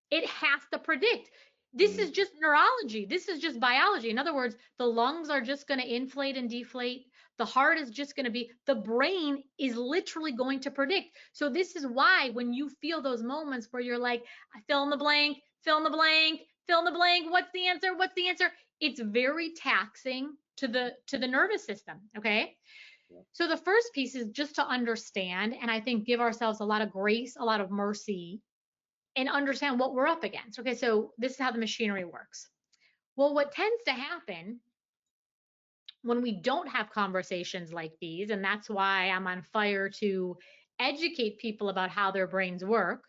it has to predict. This is just neurology. This is just biology. In other words, the lungs are just going to inflate and deflate. The heart is just going to be, the brain is literally going to predict. So this is why when you feel those moments where you're like, fill in the blank, fill in the blank, fill in the blank, what's the answer? What's the answer? It's very taxing to the nervous system, okay? So the first piece is just to understand, and I think give ourselves a lot of grace, a lot of mercy, and understand what we're up against. Okay, so this is how the machinery works. Well, what tends to happen when we don't have conversations like these, and that's why I'm on fire to educate people about how their brains work.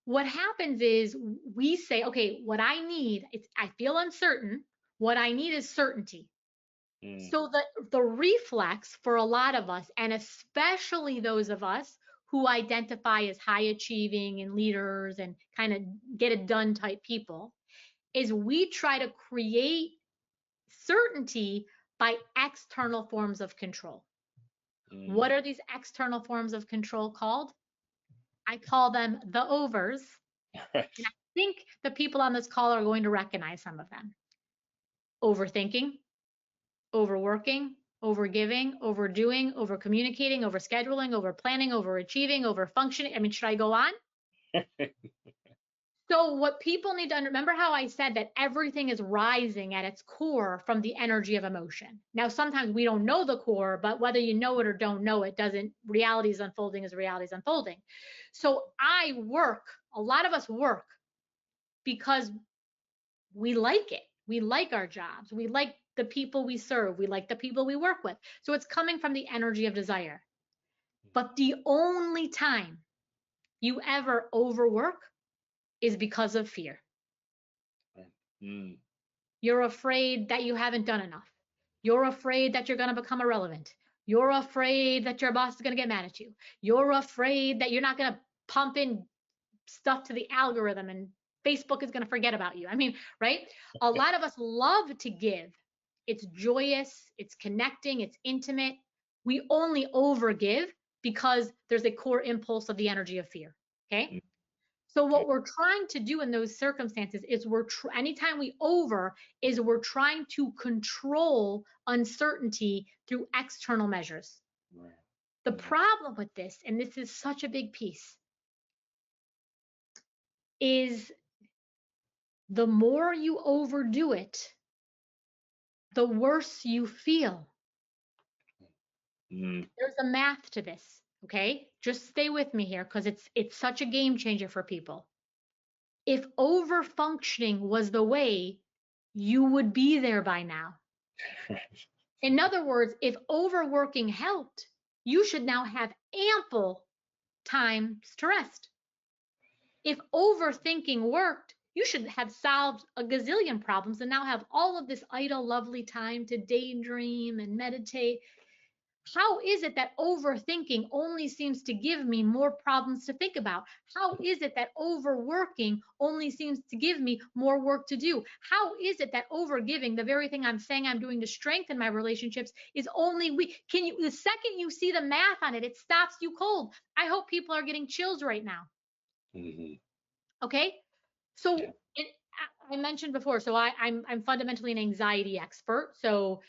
What happens is we say, okay, what I need, I feel uncertain. What I need is certainty. So the reflex for a lot of us, and especially those of us who identify as high achieving and leaders and kind of get it done type people, is we try to create certainty by external forms of control. What are these external forms of control called? I call them the overs. Right. And I think the people on this call are going to recognize some of them. Overthinking, overworking, overgiving, overdoing, overcommunicating, overscheduling, overplanning, overachieving, overfunctioning. I mean, should I go on? So what people need to remember how I said that everything is rising at its core from the energy of emotion. Now, sometimes we don't know the core, but whether you know it or don't know it doesn't, reality is unfolding as reality is unfolding. So a lot of us work because we like it. We like our jobs. We like the people we serve. We like the people we work with. So it's coming from the energy of desire. But the only time you ever overwork is because of fear. Mm. You're afraid that you haven't done enough. You're afraid that you're going to become irrelevant. You're afraid that your boss is going to get mad at you. You're afraid that you're not going to pump in stuff to the algorithm and Facebook is going to forget about you. I mean, right? A lot of us love to give. It's joyous, it's connecting, it's intimate. We only overgive because there's a core impulse of the energy of fear. Okay? So what we're trying to do in those circumstances is anytime we we're trying to control uncertainty through external measures. Right. The problem with this, and this is such a big piece, is the more you overdo it, the worse you feel. There's a math to this, okay? Just stay with me here because it's such a game changer for people. If overfunctioning was the way, you would be there by now. In other words, if overworking helped, you should now have ample times to rest. If overthinking worked, you should have solved a gazillion problems and now have all of this idle, lovely time to daydream and meditate. How is it that overthinking only seems to give me more problems to think about? How is it that overworking only seems to give me more work to do? How is it that overgiving, the very thing I'm saying I'm doing to strengthen my relationships, is only weak? The second you see the math on it, it stops you cold. I hope people are getting chills right now. Okay? So I mentioned before, so I'm fundamentally an anxiety expert. So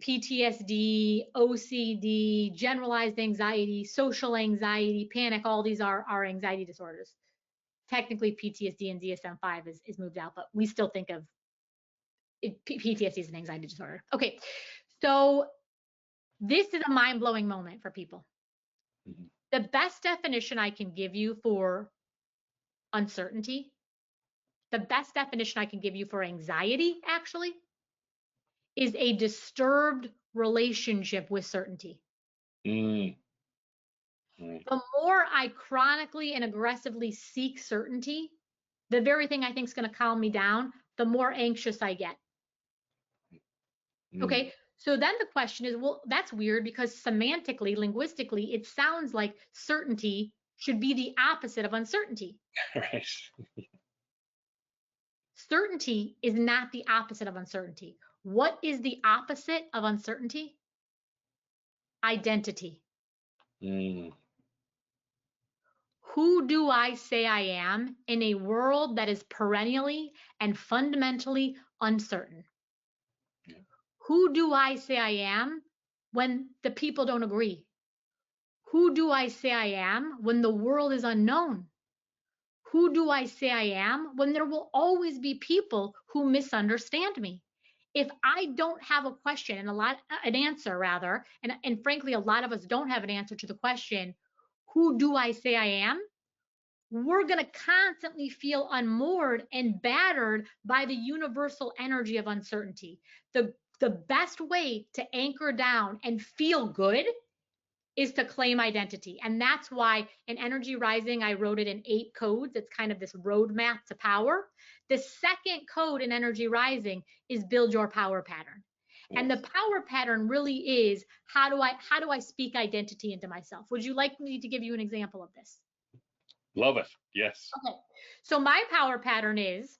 PTSD, OCD, generalized anxiety, social anxiety, panic, all these are anxiety disorders. Technically, PTSD and DSM-5 is moved out, but we still think of PTSD as an anxiety disorder. Okay, so this is a mind-blowing moment for people. The best definition I can give you for uncertainty, the best definition I can give you for anxiety, actually, is a disturbed relationship with certainty. The more I chronically and aggressively seek certainty, the very thing I think is going to calm me down, the more anxious I get. Okay, so then the question is, well, that's weird because semantically, linguistically, it sounds like certainty should be the opposite of uncertainty. Right. Certainty is not the opposite of uncertainty. What is the opposite of uncertainty? Identity. Who do I say I am in a world that is perennially and fundamentally uncertain? Who do I say I am when the people don't agree? Who do I say I am when the world is unknown? Who do I say I am when there will always be people who misunderstand me? If I don't have a question and an answer rather, and frankly, a lot of us don't have an answer to the question, who do I say I am? We're going to constantly feel unmoored and battered by the universal energy of uncertainty. The best way to anchor down and feel good is to claim identity. And that's why in Energy Rising, I wrote it in 8 codes. It's kind of this roadmap to power. The second code in Energy Rising is build your power pattern. And the power pattern really is, how do I speak identity into myself? Would you like me to give you an example of this? Love it. Yes. Okay. So my power pattern is,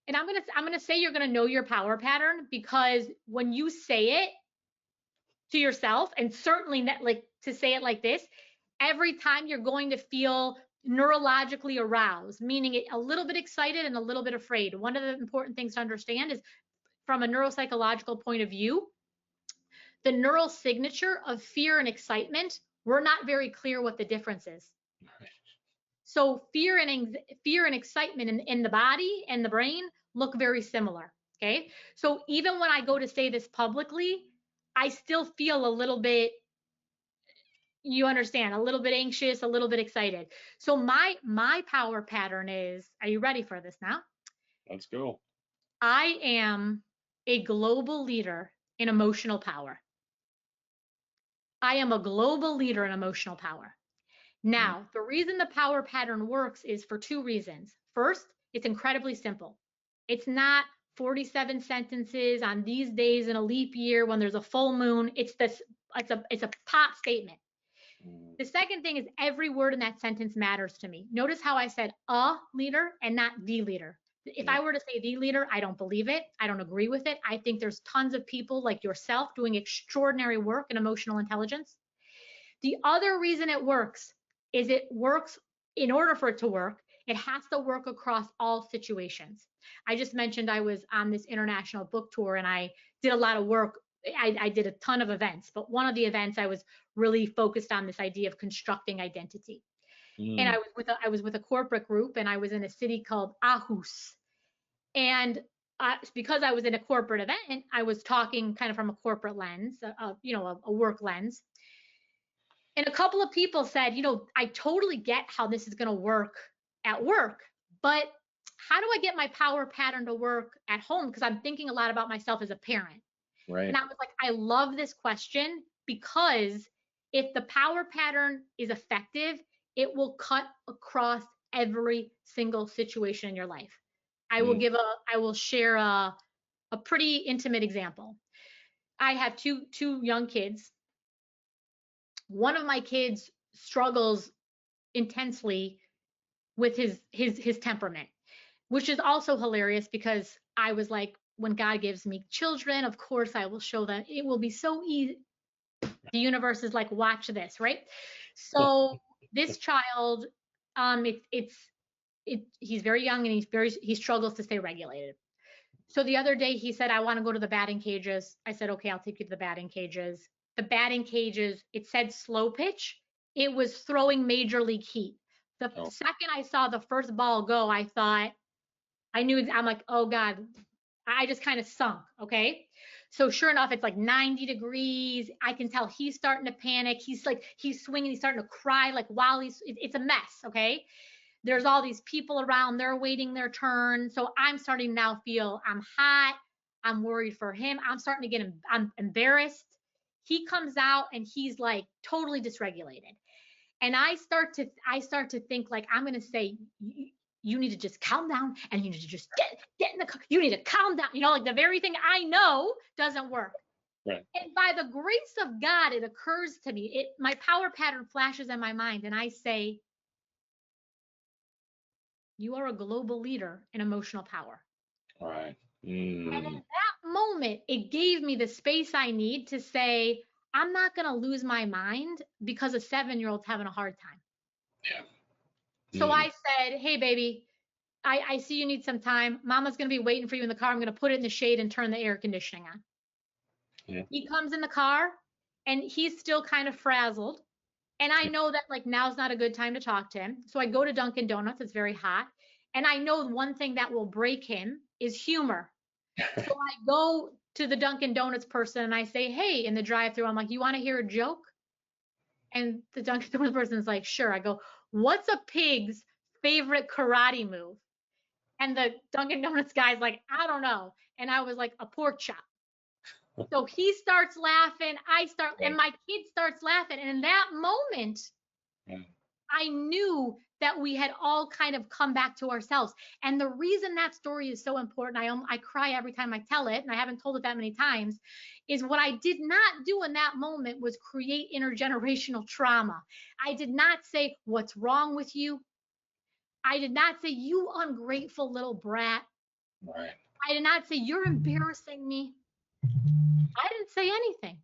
and I'm gonna say you're gonna know your power pattern because when you say it to yourself, and certainly like to say it like this, every time you're going to feel neurologically aroused, meaning a little bit excited and a little bit afraid. One of the important things to understand is, from a neuropsychological point of view, the neural signature of fear and excitement, we're not very clear what the difference is. So fear and excitement in the body and the brain look very similar, okay? So even when I go to say this publicly, I still feel a little bit, you understand, a little bit anxious, a little bit excited. So my power pattern is, are you ready for this now? Let's go. I am a global leader in emotional power. I am a global leader in emotional power. Mm, Now, the reason the power pattern works is for two reasons. First, it's incredibly simple. It's not 47 sentences on these days in a leap year when there's a full moon. It's a pop statement. mm, The second thing is every word in that sentence matters to me. Notice how I said a leader and not the leader. If yeah. I were to say the leader, I don't believe it. I don't agree with it. I think there's tons of people like yourself doing extraordinary work in emotional intelligence. The other reason it works is it works in order for it to work, it has to work across all situations. I just mentioned I was on this international book tour and I did a lot of work. I did a ton of events, but one of the events I was really focused on this idea of constructing identity. And Mm, I was with a corporate group and I was in a city called Aarhus. And because I was in a corporate event, I was talking kind of from a corporate lens, a work lens. And a couple of people said, I totally get how this is going to work at work, but how do I get my power pattern to work at home? Because I'm thinking a lot about myself as a parent. And right. I was like, I love this question because if the power pattern is effective, it will cut across every single situation in your life. Mm, I will share a pretty intimate example. I have two young kids. One of my kids struggles intensely with his temperament, which is also hilarious because I was like, when God gives me children, of course I will show them. It will be so easy. The universe is like, watch this, right? So this child, he's very young and he struggles to stay regulated. So the other day he said, I want to go to the batting cages. I said, okay, I'll take you to the batting cages. The batting cages, it said slow pitch. It was throwing major league heat. The oh, second I saw the first ball go, I thought, I'm like, oh God, I just kind of sunk. Okay. So sure enough, it's like 90 degrees. I can tell he's starting to panic. He's swinging. He's starting to cry like while it's a mess. Okay. There's all these people around, they're waiting their turn. So I'm starting to now feel I'm hot. I'm worried for him. I'm starting to I'm embarrassed. He comes out and he's like totally dysregulated. And I start to think like I'm going to say, you need to just calm down and you need to just get in the car. You need to calm down. Like the very thing I know doesn't work. right. And by the grace of God, it occurs to me, my power pattern flashes in my mind and I say, you are a global leader in emotional power. Right. And in Mm, that moment, it gave me the space I need to say, I'm not going to lose my mind because a 7-year-old's having a hard time. yeah. So Mm, I said, hey, baby, I see you need some time. Mama's going to be waiting for you in the car. I'm going to put it in the shade and turn the air conditioning on. yeah. He comes in the car and he's still kind of frazzled. And I know that like now's not a good time to talk to him. So I go to Dunkin' Donuts. It's very hot. And I know one thing that will break him is humor. So I go to the Dunkin' Donuts person and I say, hey, in the drive-thru, I'm like, you want to hear a joke? And the Dunkin' Donuts person is like, sure. I go, what's a pig's favorite karate move? And the Dunkin' Donuts guy's like, I don't know. And I was like, a pork chop. So he starts laughing. And Right. my kid starts laughing. And in that moment, Yeah. I knew that we had all kind of come back to ourselves. And the reason that story is so important, I cry every time I tell it, and I haven't told it that many times, is what I did not do in that moment was create intergenerational trauma. I did not say, what's wrong with you? I did not say, you ungrateful little brat. Right. I did not say, you're embarrassing me. I didn't say anything.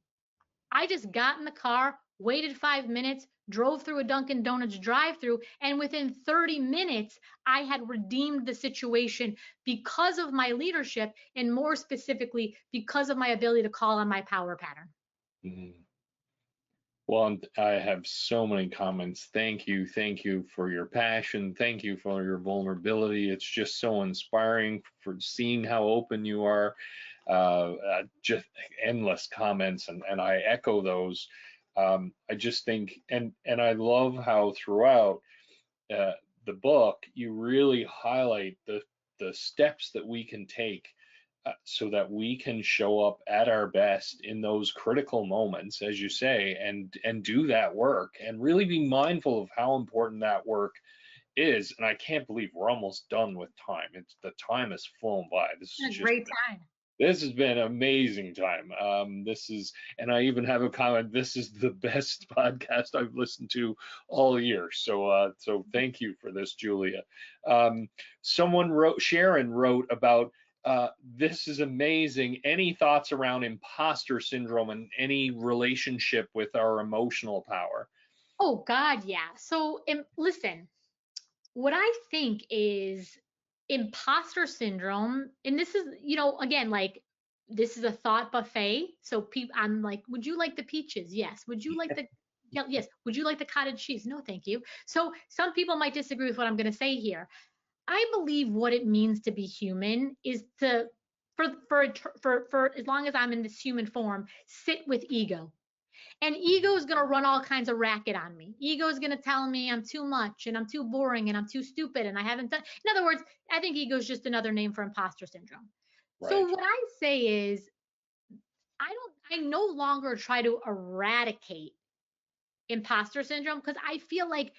I just got in the car, waited 5 minutes, drove through a Dunkin' Donuts drive-through, and within 30 minutes, I had redeemed the situation because of my leadership, and more specifically, because of my ability to call on my power pattern. Mm. Well, and I have so many comments. Thank you. Thank you for your passion. Thank you for your vulnerability. It's just so inspiring for seeing how open you are. Just endless comments, and I echo those. I just think, and I love how throughout uh, the book you really highlight the steps that we can take so that we can show up at our best in those critical moments, as you say, and do that work and really be mindful of how important that work is. And I can't believe we're almost done with time. The time has flown by. A great time. This has been an amazing time. And I even have a comment. This is the best podcast I've listened to all year. So thank you for this, Julia. Sharon wrote about, this is amazing. Any thoughts around imposter syndrome and any relationship with our emotional power? Oh God, yeah. So listen, what I think is imposter syndrome, and this is, again, like, this is a thought buffet. So I'm like, would you like the peaches? Yes. Would you like the yes. Would you like the cottage cheese? No, thank you. So some people might disagree with what I'm going to say here. I believe what it means to be human is to, for as long as I'm in this human form, sit with ego. And ego is going to run all kinds of racket on me. Ego is going to tell me I'm too much and I'm too boring and I'm too stupid and I haven't done. In other words, I think ego is just another name for imposter syndrome. Right. So what I say is, I no longer try to eradicate imposter syndrome, because I feel like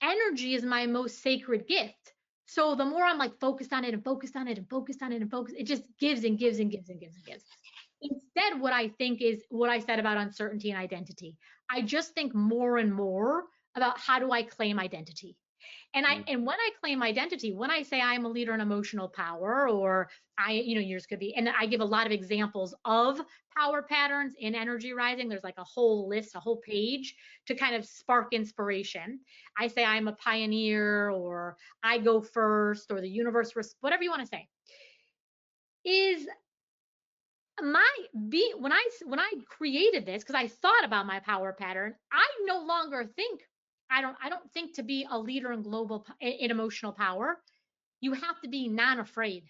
energy is my most sacred gift. So the more I'm like focused on it and focused on it and focused on it and focused, it just gives and gives and gives and gives and gives. Instead, what I think is what I said about uncertainty and identity. I just think more and more about how do I claim identity. And when I claim identity, when I say I'm a leader in emotional power, or yours could be, and I give a lot of examples of power patterns in energy rising. There's like a whole list, a whole page to kind of spark inspiration. I say I'm a pioneer, or I go first, or the universe, whatever you want to say. Is when I created this, because I thought about my power pattern, I no longer think, I don't think to be a leader in emotional power, you have to be non-afraid.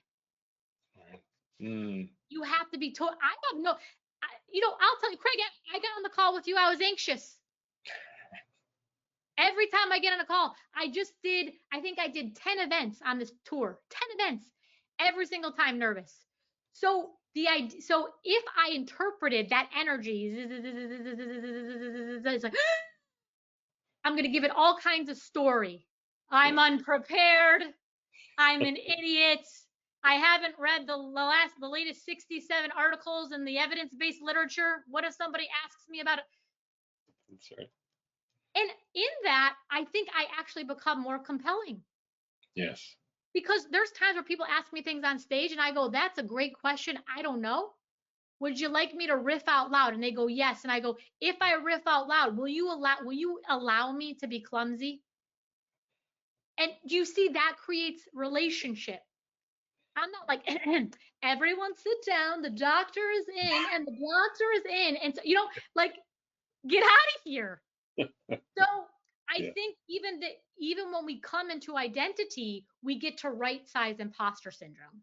You have to be I'll tell you, Craig, I got on the call with you, I was anxious. Every time I get on a call, I think I did 10 events on this tour, 10 events, every single time nervous. So if I interpreted that energy, it's like, I'm going to give it all kinds of story. I'm unprepared. I'm an idiot. I haven't read the latest 67 articles in the evidence-based literature. What if somebody asks me about it? That's right. And in that, I think I actually become more compelling. Yes. Because there's times where people ask me things on stage and I go, that's a great question. I don't know. Would you like me to riff out loud? And they go, yes. And I go, if I riff out loud, will you allow me to be clumsy? And do you see that creates relationship? I'm not like, everyone sit down, the doctor is in, and the doctor is in. And so, like, get out of here. So I think even when we come into identity, we get to right size imposter syndrome.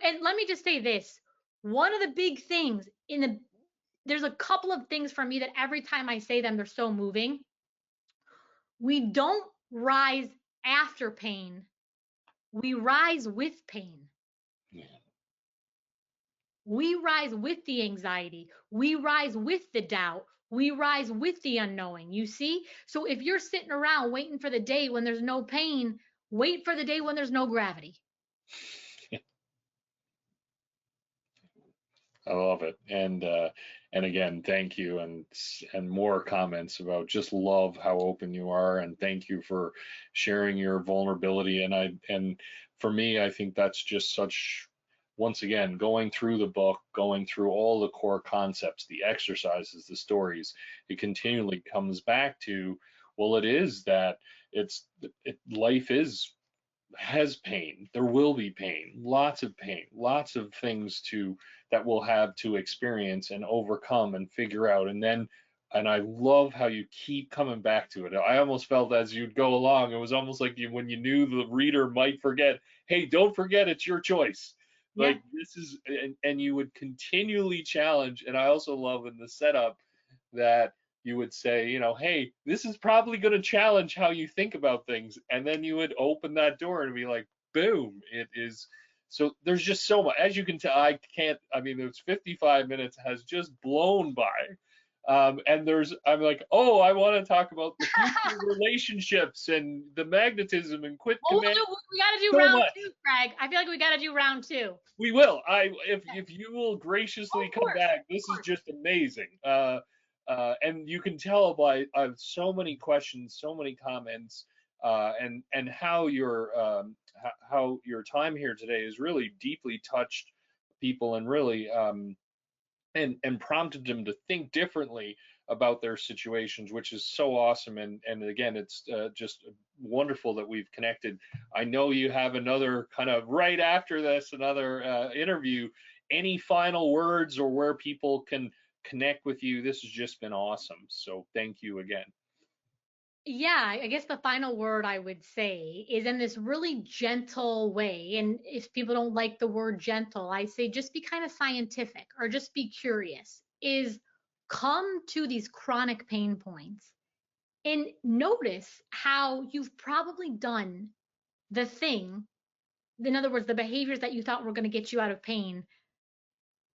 And let me just say this. One of the big things there's a couple of things for me that every time I say them, they're so moving. We don't rise after pain. We rise with pain. Yeah. We rise with the anxiety. We rise with the doubt. We rise with the unknowing, you see? So if you're sitting around waiting for the day when there's no pain, wait for the day when there's no gravity. I love it. And again, thank you, and more comments about just love how open you are, and thank you for sharing your vulnerability. And for me, I think that's just such, once again, going through the book, going through all the core concepts, the exercises, the stories, it continually comes back to, well, it is that life has pain. There will be pain, lots of things that we'll have to experience and overcome and figure out. And I love how you keep coming back to it. I almost felt as you'd go along, it was almost like when you knew the reader might forget, hey, don't forget, it's your choice. Yeah. Like this is, and you would continually challenge. And I also love in the setup that you would say, you know, hey, this is probably going to challenge how you think about things. And then you would open that door and be like, boom, it is. So there's just so much, as you can tell, I mean, it's 55 minutes has just blown by. And I'm like, oh, I want to talk about the future of relationships and the magnetism and quit Oh, command. we got to do So round much. 2, Craig. I feel like we got to do round 2. We will. If you will graciously Of come course, back, of this is course. just amazing. And you can tell by so many questions, so many comments, and how your time here today has really deeply touched people and really and prompted them to think differently about their situations, which is so awesome. And again, it's just wonderful that we've connected. I know you have another kind of right after this, another interview. Any final words or where people can connect with you? This has just been awesome. So thank you again. Yeah, I guess the final word I would say is in this really gentle way. And if people don't like the word gentle, I say just be kind of scientific or just be curious, is come to these chronic pain points and notice how you've probably done the thing. In other words, the behaviors that you thought were going to get you out of pain,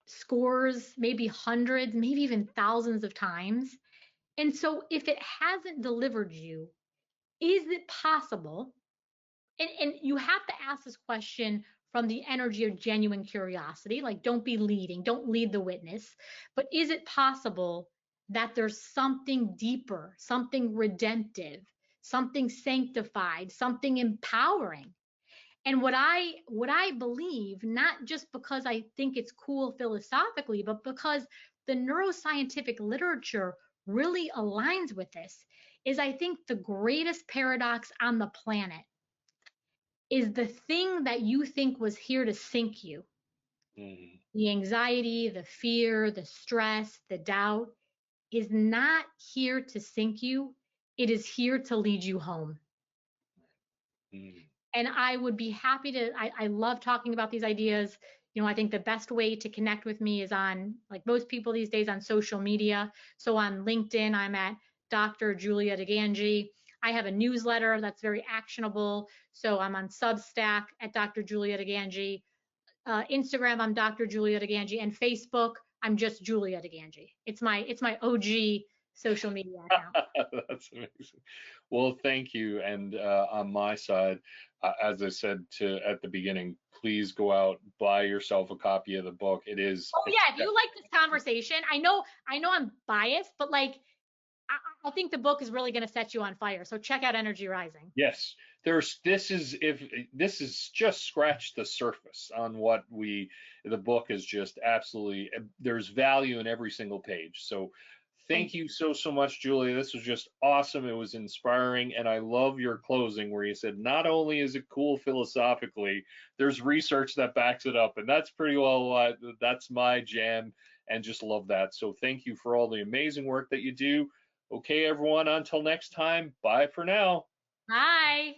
scores, maybe hundreds, maybe even thousands of times. And so if it hasn't delivered you, is it possible? And you have to ask this question from the energy of genuine curiosity, like don't be leading, don't lead the witness, but is it possible that there's something deeper, something redemptive, something sanctified, something empowering? And what I believe, not just because I think it's cool philosophically, but because the neuroscientific literature really aligns with this, is I think the greatest paradox on the planet is the thing that you think was here to sink you. Mm, The anxiety, the fear, the stress, the doubt is not here to sink you. It is here to lead you home. mm, And I would be happy to, I love talking about these ideas. You know, I think the best way to connect with me is on, like most people these days, on social media. So on LinkedIn, I'm at Dr. Julia DiGangi. I have a newsletter that's very actionable. So I'm on Substack at Dr. Julia DiGangi. Instagram, I'm Dr. Julia DiGangi, and Facebook, I'm just Julia DiGangi. It's my OG social media account. That's amazing. Well, thank you. And on my side, as I said at the beginning, please go out, buy yourself a copy of the book. Oh yeah, if you like this conversation, I know I'm biased, but like I think the book is really going to set you on fire. So check out Energy Rising. Yes, this is just scratched the surface on what the book is just absolutely, there's value in every single page. So thank you so much, Julia. This was just awesome. It was inspiring. And I love your closing where you said, not only is it cool philosophically, there's research that backs it up. And that's pretty well, that's my jam, and just love that. So thank you for all the amazing work that you do. Okay, everyone, until next time, bye for now. Bye.